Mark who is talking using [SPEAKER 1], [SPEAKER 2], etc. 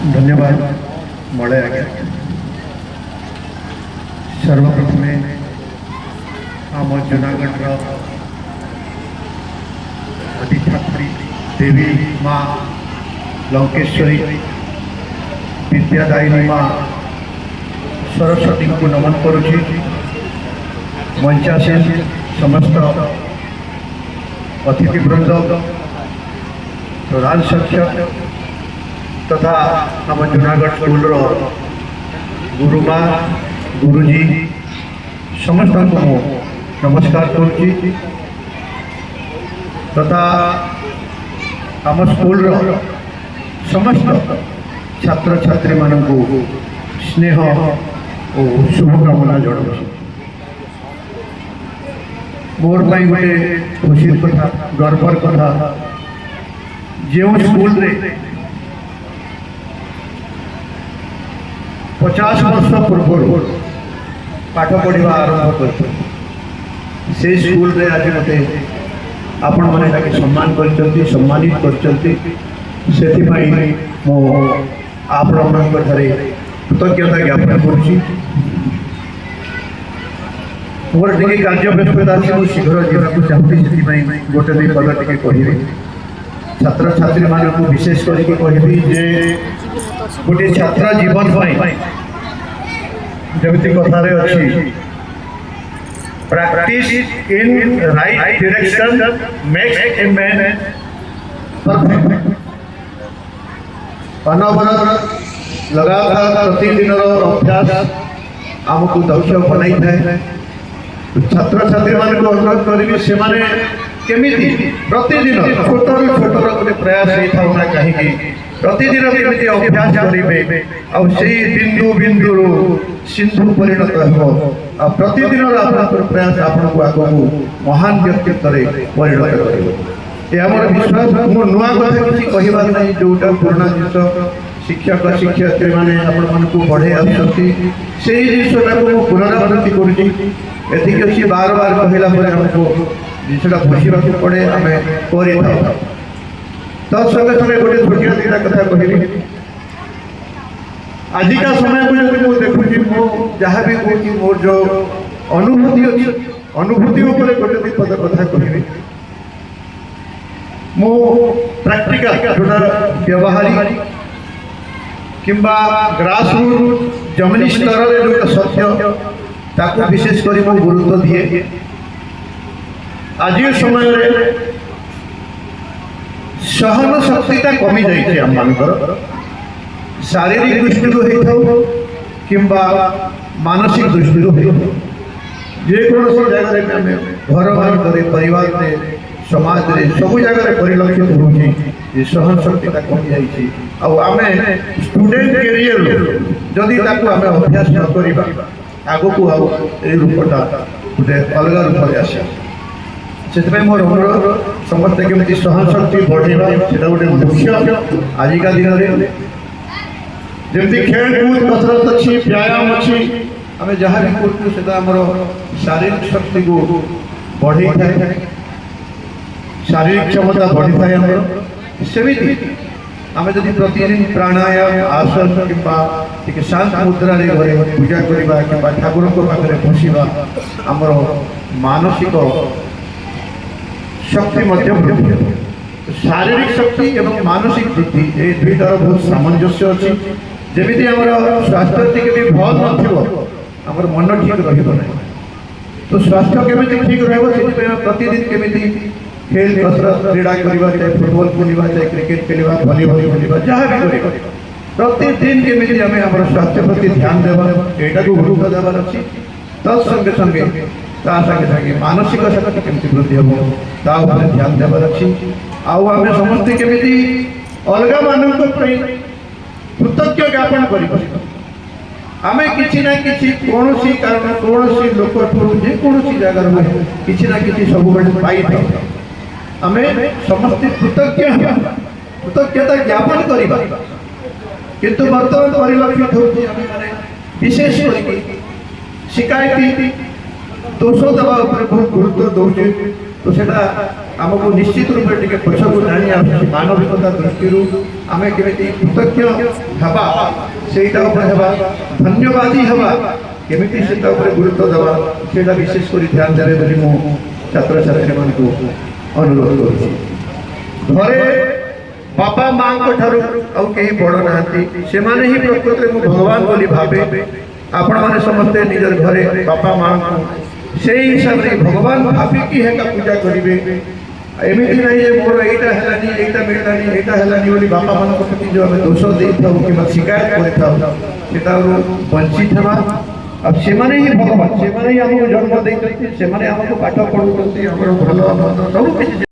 [SPEAKER 1] धन्यवाद मड़े आज्ञा। सर्वप्रथमे आम जूनागढ़ अधिष्ठात्री देवी माँ लंकेश्वरी विद्यादायिनी माँ सरस्वती को नमन करुछि। मंचासीन समस्त अतिथिवृंद, प्रधान शिक्षक तथा आम जूनागढ़ स्कूल गुरुमा गुरुजी समस्त को नमस्कार करुछि तथा आम स्कूल समस्त छात्र छात्री मान स्नेह और शुभकामना जनाऊँ। मोर पाई गोटे खुशी कथा गर्वर कथा जो स्कूल रे 50 वर्ष पूर्व पाठ पढ़ा आरंभ कर स्कूल रे आज मते आपण मैंने सम्मान कर सम्मानित कर कृतज्ञता ज्ञापन करुँची। मोर टे कार्य व्यस्तता अच्छी मुझे शीघ्र जावाक चाहूँगी से गोटे दुई पद टे कह छात्र छात्री मान विशेष करके कहबी जे गोटे छात्र जीवन जमी कथार अच्छी practice in right direction makes a man perfect. अनवरत लगातार प्रतिदिन अभ्यास आमको दक्ष बनाई था। छात्र छात्री मान को अनुरोध करी से केमी प्रतिदिन छोट छोट गोटे प्रयास होता ना कहीं प्रतिदिन केमी अभ्यास करेंगे आई बिंदु बिंदु सिंधु परिणत हो प्रतिदिन प्रयास आपको आगे महान व्यक्तित्व परिणत कर विश्वास। मो नुआ कथा किसी कहबार ना जोटा पुराना जिस शिक्षक शिक्षयित्री मैंने आपको बढ़े आसती जिनटा को पुनरावृत्ति करुँची। एति बार बार कहला आमको जिनटा बुझा पड़े आम कर संगे संगे गोटे छोटिया दुटा कथा कहबी। आजिका समय को जब मुझे देखुची मो जहाँ भी कहूँ मोर जो अनुभूति अच्छी अनुभूति गोटे दुई पद कथा कहबी। मो प्रैक्टिकल जोटा व्यवहारिक किंबा ग्रास रूट जमीनी स्तर में जो सत्य ताको विशेष कर गुरुत्व दिए। आज समय सहन शक्तिटा कमी जाइए आम मानकर शारीरिक दृष्टि होता किंबा मानसिक दृष्टि जेकोसी जगह आम घर बाहर परिवार समाज रे सब जगह परिलक्षित होची सहन शक्तिटा कमी जाइए। आम स्टूडेंट कैरियर जदि ताको आम अभ्यास न करिबा आगो को रूपटा गोटे अलग रूप आसे से मोर अनुरोध समस्ते केमी सहन शक्ति बढ़ेगा से गोटे मुख्य आजिका दिन में जमी खेल कूद कसरत अच्छी व्यायाम अच्छी आम जहाँ भी करूँ से शारीरिक शक्ति को बढ़े था शारीरिक क्षमता बढ़ी थाए सेमती आम जब प्रतिदिन प्राणायाम आसन कि शांत मुद्रा घरे पूजा करवा कि ठाकुर पाखे बसवा आमर मानसिक शक्ति शारीरिक शक्ति एवं मानसिक वृद्धि ये दुईटार बहुत सामंजस्य अच्छी। जमी आम स्वास्थ्य टी भल नमर मन ठीक रहा तो स्वास्थ्य केमी ठीक प्रतिदिन केमी खेल कसरत क्रीड़ा करवा चाहे फुटबॉल खेलवा चाहे क्रिकेट खेलवा भलीबल खेलवा जहाँ भी कर प्रतिदिन केमी आम स्वास्थ्य प्रति ध्यान देवा यहाँ को गुरुत्व देवार अच्छी। तत्संगे संगे मानसिक शक्ति केमी वृद्धि हम ताऊपर ध्यान देवार अच्छी। आम समस्ते केमी अलग मान कृतज्ञ ज्ञापन कर आम कि ना कि कौन कारण कौन लोक जेकोसी जगार कि ना कि सब पाई आम समस्ते कृतज्ञता ज्ञापन करवा किंतु बर्तमान परिलक्षित होती विशेष शिकायत दोष देवा बहुत गुरुत्व दौचे तो आमको निश्चित रूप से टिके पछकु जानी आसुची मानविकता दृष्टि आमे केमिति कृतज्ञ हेबा सेटा ऊपर हेबा धन्यवादी हेबा केमिति सेटा ऊपर गुरुत्व देबा सेटा विशेष करी ध्यान देबे बोली मो छात्र छात्री मान को अनुरोध करूची घरे बापा मां को ठारू आउ केही बड़ नांती से माने ही प्रकृति में भगवान बोली भाबे आपण माने समस्त निजर घरे बापा मां से हिसाब रे भगवान भाबी की है का पूजा करिवे एमिति नहीं जे मोर एटा हलानी एटा मिललानी एटा हलानी बोली बापा मान को प्रति जो हमें दोष दे थाउ कि शिकायत करे थाउ सेटा वंचित हेबा अब से माने ही भगवान से माने ही हमको जन्म देते से माने हमको पाठ पढुते हमरो भलो सब किछि